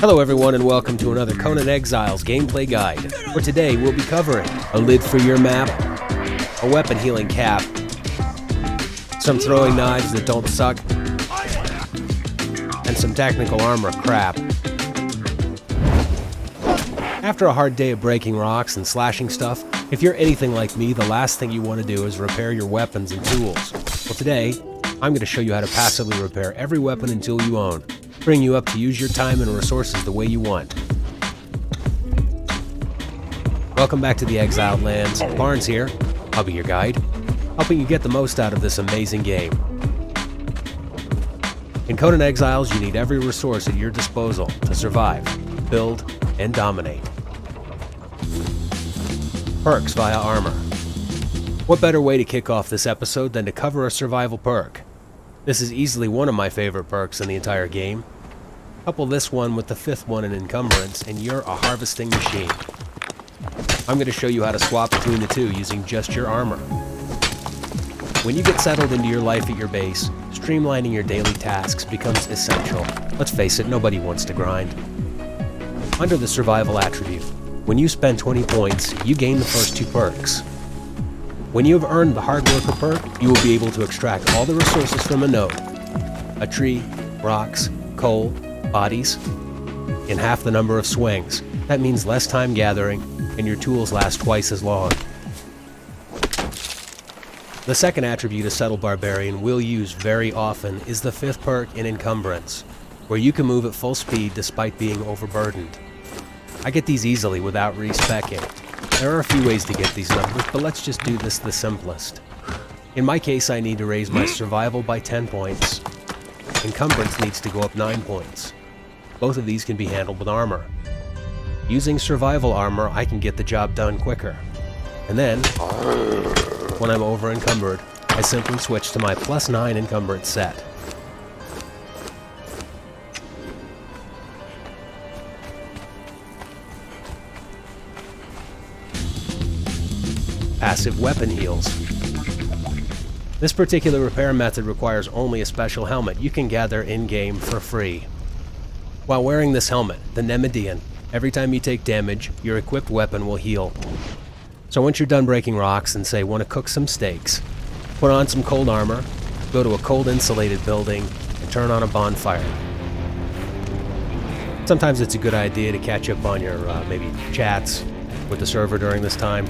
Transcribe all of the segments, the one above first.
Hello everyone and welcome to another Conan Exiles gameplay guide, where today we'll be covering a lid for your map, a weapon healing cap, some throwing knives that don't suck, and some technical armor crap. After a hard day of breaking rocks and slashing stuff, if you're anything like me, the last thing you want to do is repair your weapons and tools. Well, today, I'm going to show you how to passively repair every weapon and tool you own, bring you up to use your time and resources the way you want. Welcome back to the Exiled Lands. Barnes here. I'll be your guide, helping you get the most out of this amazing game. In Conan Exiles, you need every resource at your disposal to survive, build, and dominate. Perks via armor. What better way to kick off this episode than to cover a survival perk? This is easily one of my favorite perks in the entire game. Couple this one with the fifth one in Encumbrance, and you're a harvesting machine. I'm going to show you how to swap between the two using just your armor. When you get settled into your life at your base, streamlining your daily tasks becomes essential. Let's face it, nobody wants to grind. Under the survival attribute, when you spend 20 points, you gain the first two perks. When you have earned the Hard Worker perk, you will be able to extract all the resources from a node. A tree, rocks, coal, bodies, in half the number of swings. That means less time gathering, and your tools last twice as long. The second attribute a Settled Barbarian will use very often is the fifth perk in Encumbrance, where you can move at full speed despite being overburdened. I get these easily without respecing. There are a few ways to get these numbers, but let's just do this the simplest. In my case, I need to raise my survival by 10 points. Encumbrance needs to go up 9 points. Both of these can be handled with armor. Using survival armor, I can get the job done quicker. And then, when I'm over encumbered, I simply switch to my +9 encumbrance set. Passive weapon heals. This particular repair method requires only a special helmet you can gather in-game for free. While wearing this helmet, the Nemedian, every time you take damage, your equipped weapon will heal. So once you're done breaking rocks and say want to cook some steaks, put on some cold armor, go to a cold insulated building, and turn on a bonfire. Sometimes it's a good idea to catch up on your maybe chats with the server during this time.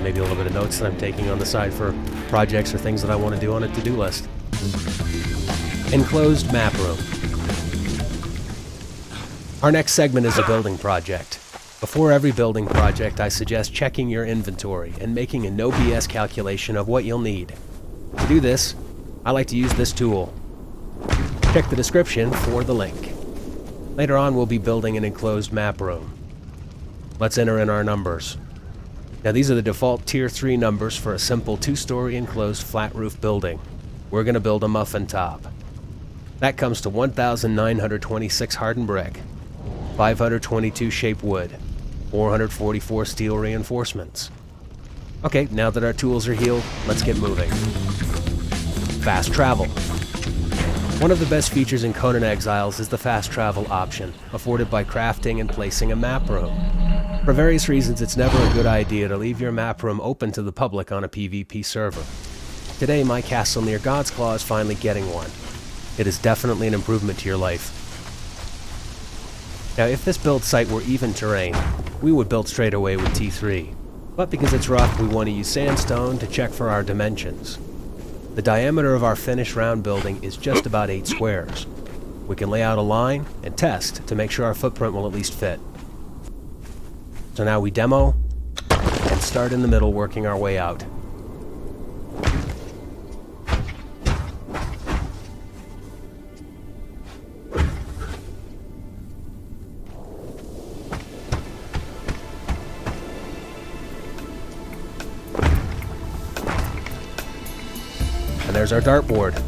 Maybe a little bit of notes that I'm taking on the side for projects or things that I want to do on a to-do list. Enclosed map room. Our next segment is a building project. Before every building project, I suggest checking your inventory and making a no BS calculation of what you'll need. To do this, I like to use this tool. Check the description for the link. Later on, we'll be building an enclosed map room. Let's enter in our numbers. Now these are the default Tier 3 numbers for a simple 2-story enclosed flat roof building. We're going to build a muffin top. That comes to 1,926 hardened brick, 522 shaped wood, 444 steel reinforcements. Okay, now that our tools are healed, let's get moving. Fast travel. One of the best features in Conan Exiles is the fast travel option, afforded by crafting and placing a map room. For various reasons, it's never a good idea to leave your map room open to the public on a PvP server. Today, my castle near God's Claw is finally getting one. It is definitely an improvement to your life. Now, if this build site were even terrain, we would build straight away with T3. But because it's rough, we want to use sandstone to check for our dimensions. The diameter of our finished round building is just about 8 squares. We can lay out a line and test to make sure our footprint will at least fit. So now we demo and start in the middle, working our way out. And there's our dartboard.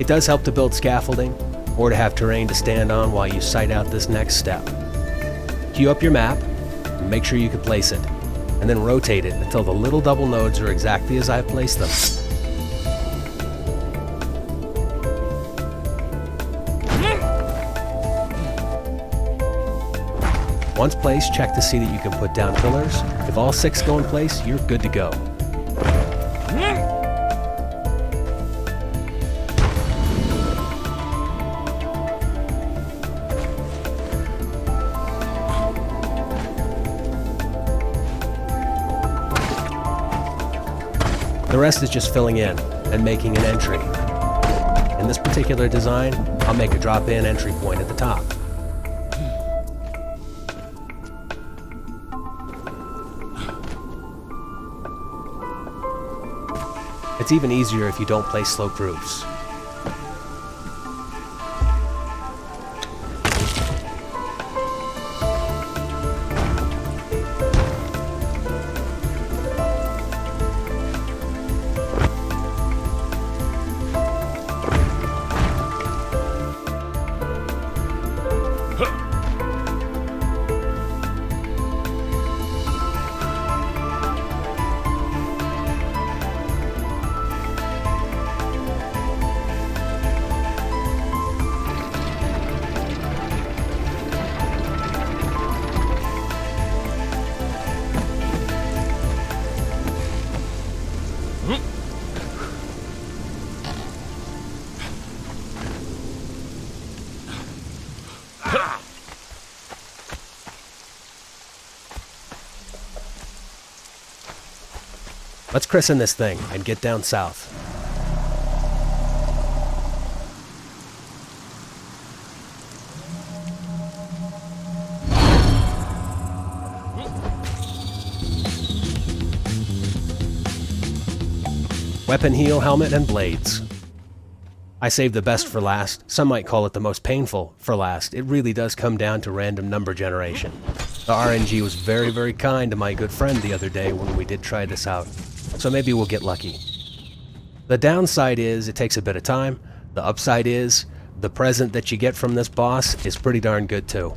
It does help to build scaffolding, or to have terrain to stand on while you site out this next step. Queue up your map, and make sure you can place it, and then rotate it until the little double nodes are exactly as I've placed them. Once placed, check to see that you can put down pillars. If all 6 go in place, you're good to go. The rest is just filling in and making an entry. In this particular design, I'll make a drop-in entry point at the top. It's even easier if you don't place sloped roofs. Let's christen this thing and get down south. Weapon heel, helmet, and blades. I saved the best for last. Some might call it the most painful for last. It really does come down to random number generation. The RNG was very, very kind to my good friend the other day when we did try this out. So maybe we'll get lucky. The downside is it takes a bit of time. The upside is the present that you get from this boss is pretty darn good too.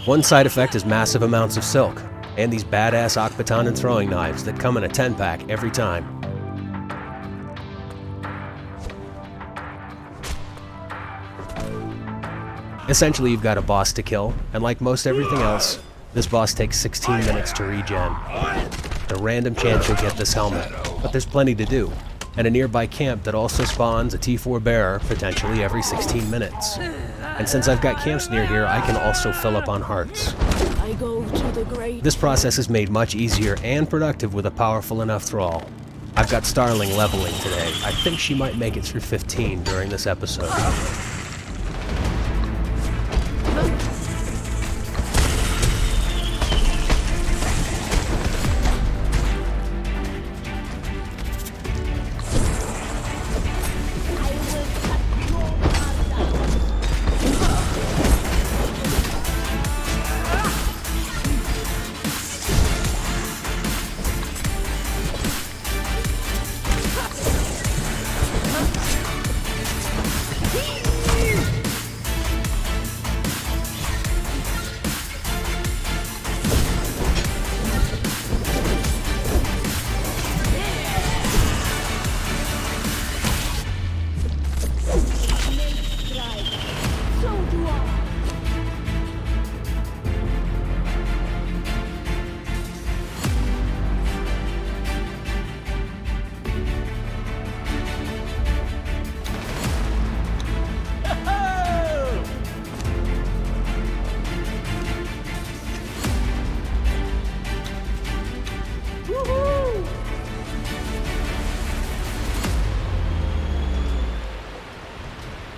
One side effect is massive amounts of silk, and these badass Akbitanan throwing knives that come in a 10-pack every time. Essentially, you've got a boss to kill, and like most everything else, this boss takes 16 minutes to regen. A random chance you'll get this helmet, but there's plenty to do, and a nearby camp that also spawns a T4 bearer potentially every 16 minutes. And since I've got camps near here, I can also fill up on hearts. This process is made much easier and productive with a powerful enough thrall. I've got Starling leveling today. I think she might make it through 15 during this episode.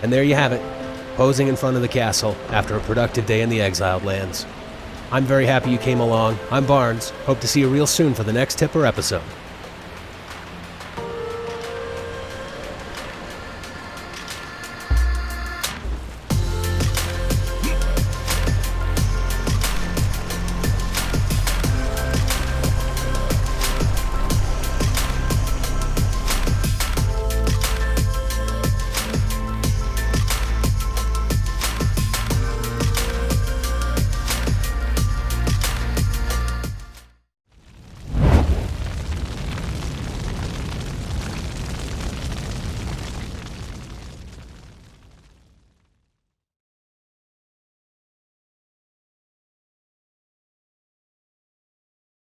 And there you have it, posing in front of the castle after a productive day in the Exiled Lands. I'm very happy you came along. I'm Barnes. Hope to see you real soon for the next tip or episode.